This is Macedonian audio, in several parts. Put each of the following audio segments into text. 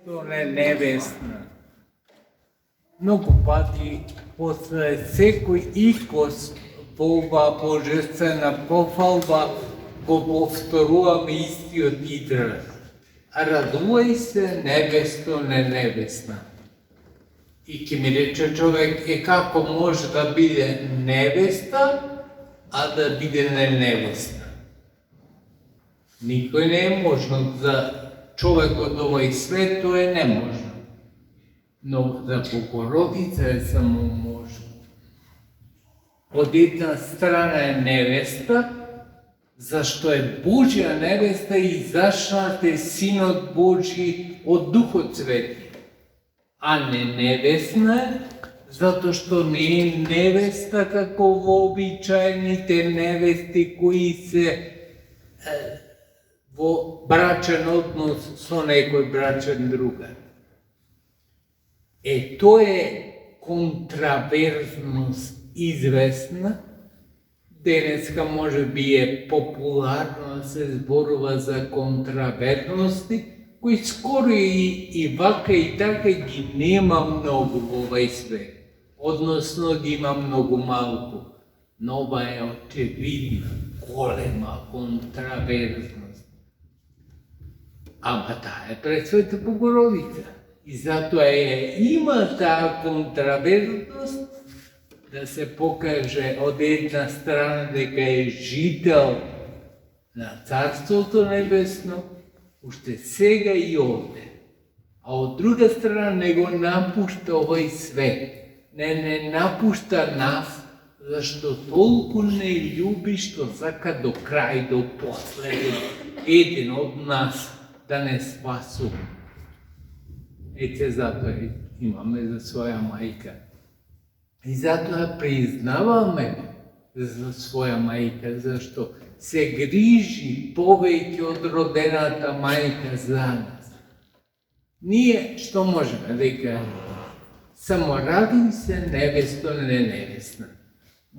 što nevesna. Mnogo pati posle sekoj ikos Бога божествена пофалба го повторуваме истиот израз. Радувај се невесто не невесна. И ќе ми рече човек, како може да биде невеста, а да биде не невесна? Никој не е можно за човек од овој свет, тоа е неможно. Но за Богородица е само можно. Од една страна е невеста, зашто е Божја невеста и зашнат е Синот Божи од Духот Свети. А не невесна е, затоа што не е невеста како во обичаените невести кои се во брачен однос со некој брачен другар. Тоа е контраверзност известна. Денеска може би е популарно да се зборува за контраверзности, кои скоро и вака и така ги нема многу во овој свет. Односно ги има многу малку. Но ова е очевидна, голема контраверзност. Ама таа е Пресвета Богородица. И затоа има таа контраверзност да се покаже од една страна дека е жител на Царството Небесно, уште сега и овде. А од друга страна не го напушта овој свет. Не напушта нас, зашто толку не љуби што сака до крај, до последен, еден од нас да не спасува. Затоа имаме за своја мајка. И затоа признаваме за своја мајка, зашто се грижи повеќе од родената мајка за нас. Ние што можеме да кажеме? Само радуј се невесто не невесна.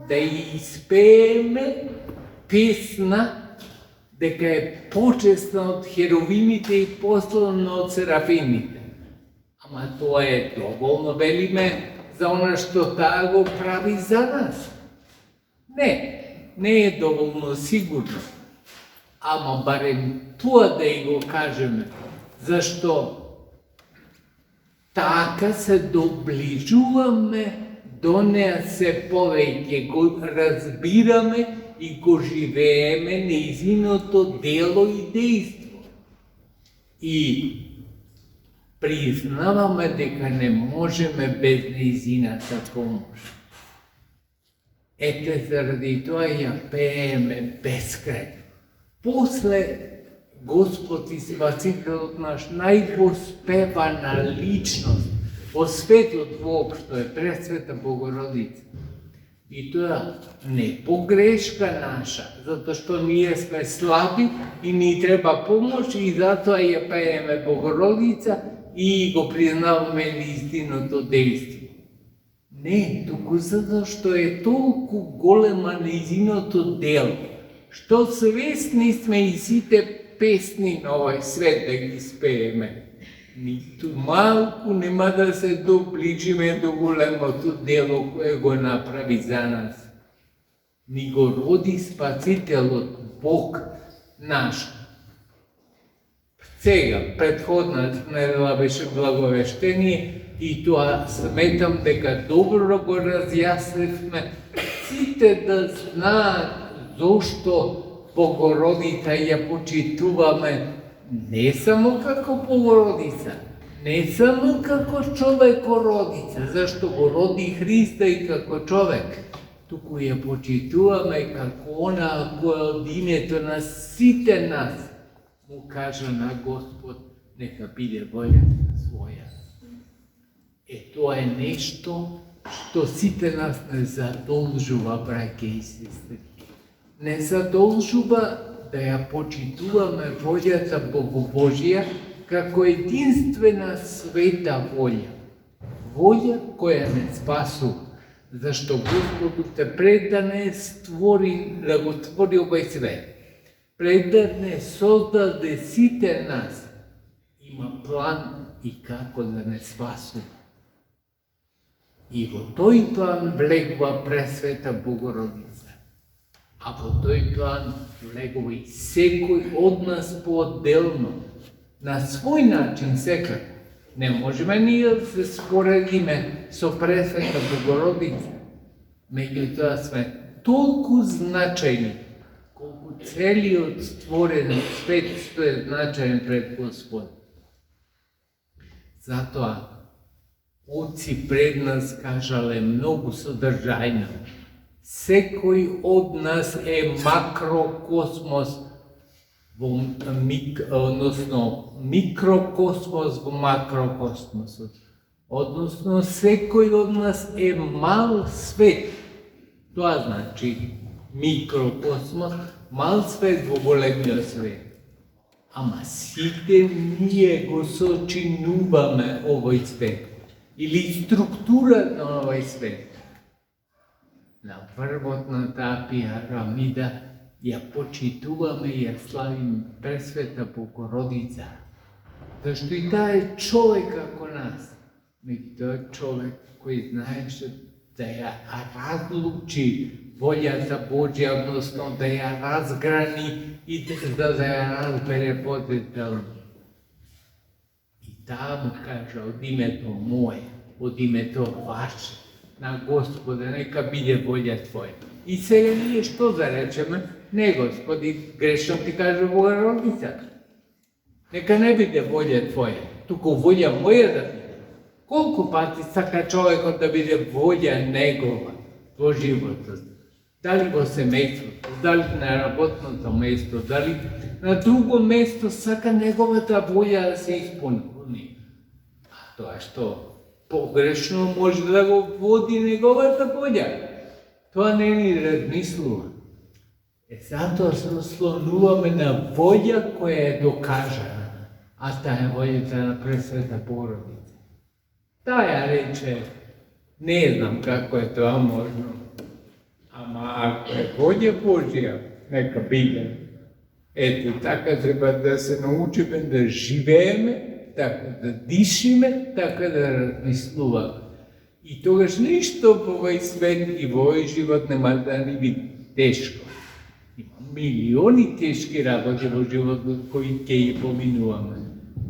Да испееме песна дека е почесна од херовимите и послана од серафимите. Ама тоа е доволно, велиме, за она што таа го прави за нас. Не е доволно сигурно. Ама барем тоа да и го кажеме, зашто така се доближуваме до неа се повеќе, го разбираме и го живееме нејзиното дело и дејство. И признаваме дека не можеме без нејзината помош. Заради тоа ја пееме бескрајно. После Господ и Спасителот наш, највоспевана личност во светот воопшто е Пресвета Богородица. И тоа не погрешка наша, затоа што ние сме слаби и ни треба помош и затоа ја пееме Богородица и го признаваме неистиното дејство. Не, туку затоа што е толку голема нејзиното дело, што свесни сме и сите песни на овој свет да ги спееме. Ниту малку нема да се доближиме до големото дело кое го направи за нас. Ни го роди Спасителот, Бог наш. Сега, предходната недела беше благовештение и тоа сметам дека добро го разјаснивме сите да знаат зошто Богородица ја почитуваме не само како Богородица, не само како човекородица, зашто го роди Христа и како човек, туку ја почитуваме како она која од името на сите нас му кажа на Господ, нека биде волјата своја. Тоа е нешто што сите нас не задолжува, браќа и сестри. Не задолжува да ја почитуваме волјата Богобожија како единствена света волја. Волја која не спасува, зашто Господ пред да не створи, да го створи овој свет, пред да не создаде сите нас, има план и како да не спасува. И во тој план влегува Пресвета Богородица. А во тој план влегува и секој од нас поотделно, на свој начин секако. Не можеме ние да се споредиме со Пресвета Богородица, меѓутоа сме толку значајни, колку целиот створен свет што е значаен пред Господ. Затоа отци пред нас кажале многу содржајно. Секој од нас е макрокосмос, односно микрокосмос во макрокосмосот. Односно секој од нас е мал свет. Тоа значи микрокосмос, мал свет во големиот свет. Ама сите ние го сочинуваме овој свет. Или структурата на овој свет. На врвот на таа пирамида ја почитуваме и ја славиме Пресвета Богородица. Зашто и таа е човек како нас. Меѓутоа човек кој знаеше да ја разлучи волјата Божја, односно да ја разграни и да ја разбере подетелно. И таа му кажа од името мое, од името ваше, на Господа, нека биде волја Твоја. И сега ние што да речеме? Не, Господи, грешно ти каже Богородица. Нека не биде волја Твоја, туку волја моја да биде. Колку пати сака човекот да биде волја негова во животот? Дали во семејството, дали на работното место, дали на друго место сака неговата волја да се исполни. А тоа што погрешно може да го води неговата волја. Тоа не ни размислува. Затоа се ослонуваме на волја која е докажана, а таа е волјата на Пресвета Богородица. Таа ја рече, не знам како е тоа можно, ама ако е волја Божја, нека биде. Ето, така треба да се научиме да живееме, така да дишиме, така да размислуваме. И тогаш ништо во овој свет и во овој живот нема да ни биде тешко. Има милиони тешки работи во животот кои ќе ги поминуваме.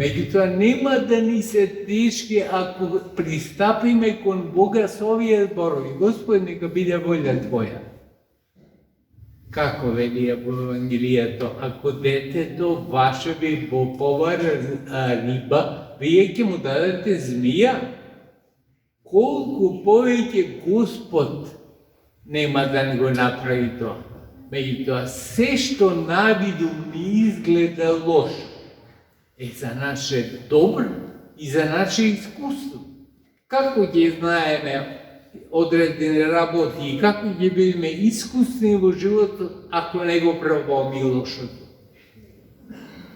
Меѓутоа нема да ни се тешки ако пристапиме кон Бога со овие зборови. Господи, нека биде волја Твоја. Како вели во Евангелието, ако детето ваше ви повара риба, вие ќе му дадете змија? Колку повеќе Господ нема да ни го направи тоа. Меѓутоа, се што навиду ни изгледа лошо, е за наше добро и за наше искуство. Како ќе знаеме одредени работи и како ќе бидеме искусни во животот ако не го пробуваме лошото.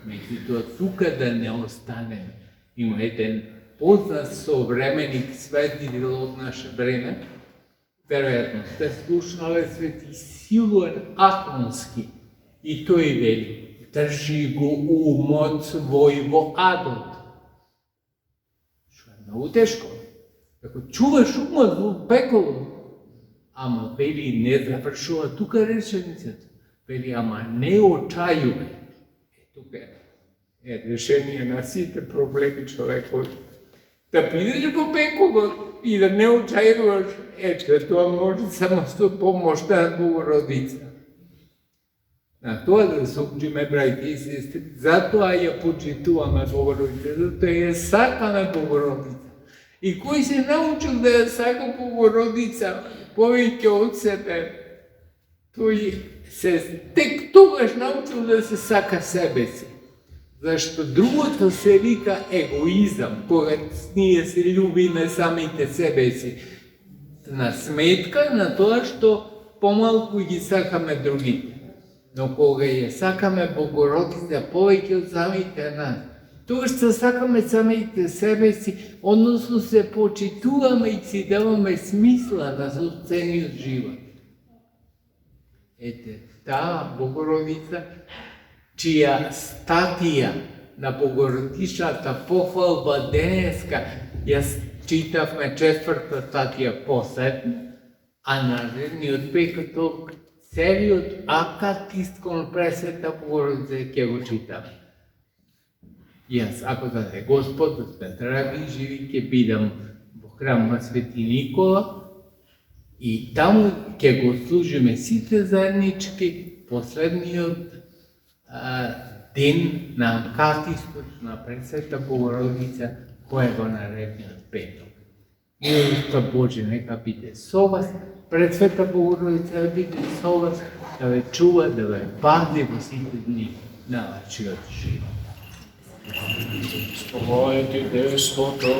Меѓутоа, тука да не останеме. Има еден познат современик, светител од наше време, веројатно сте слушнале, свети Силуан Ахмански, и тој вели: држи го умот свој во адот. Што е многу тешко. Ако чуваш умот во пеколо, ама вели не завршува тука реченицата. Вели, ама не очајувај. Тука е решение на сите проблеми човекот. Да бидеш во пеколо и да не очајуваш, тоа може само со помошта на Богородица. На тоа да се учиме, брајки и сестри, затоа ја почитуваме Богородица, затоа ја сакаме Богородица. И кој се научил да ја сака Богородица повеќе од себе, тој се тек тогаш научил да се сака себе си. Зашто другото се вика егоизам, кога ние се љубиме самите себе си, на сметка на тоа што помалку ги сакаме другите. Но кога ја сакаме Богородица повеќе од самите нас, тогаш се сакаме самите себе си, односно се почитуваме и си даваме смисла на собствениот живот. Ете, таа Богородица, чија статија на Богородичната пофалба денеска, јас читавме 4-та статија последна, а наредниот пекоток целиот акатист кон Пресвета Богородица ќе го читам. Јас, ако да е Господ, да сме здрави и живи, ќе бидам во храмот Свети Никола и таму ќе го служиме сите заеднички последниот ден на акатистот на Пресвета Богородица, кој е во наредниот петок. Милоста Божја нека биде со вас, Пресвета Богородица да биде со вас, да ве чува, да ве пази во сите дни на вашиот живот. Спомојте Господа.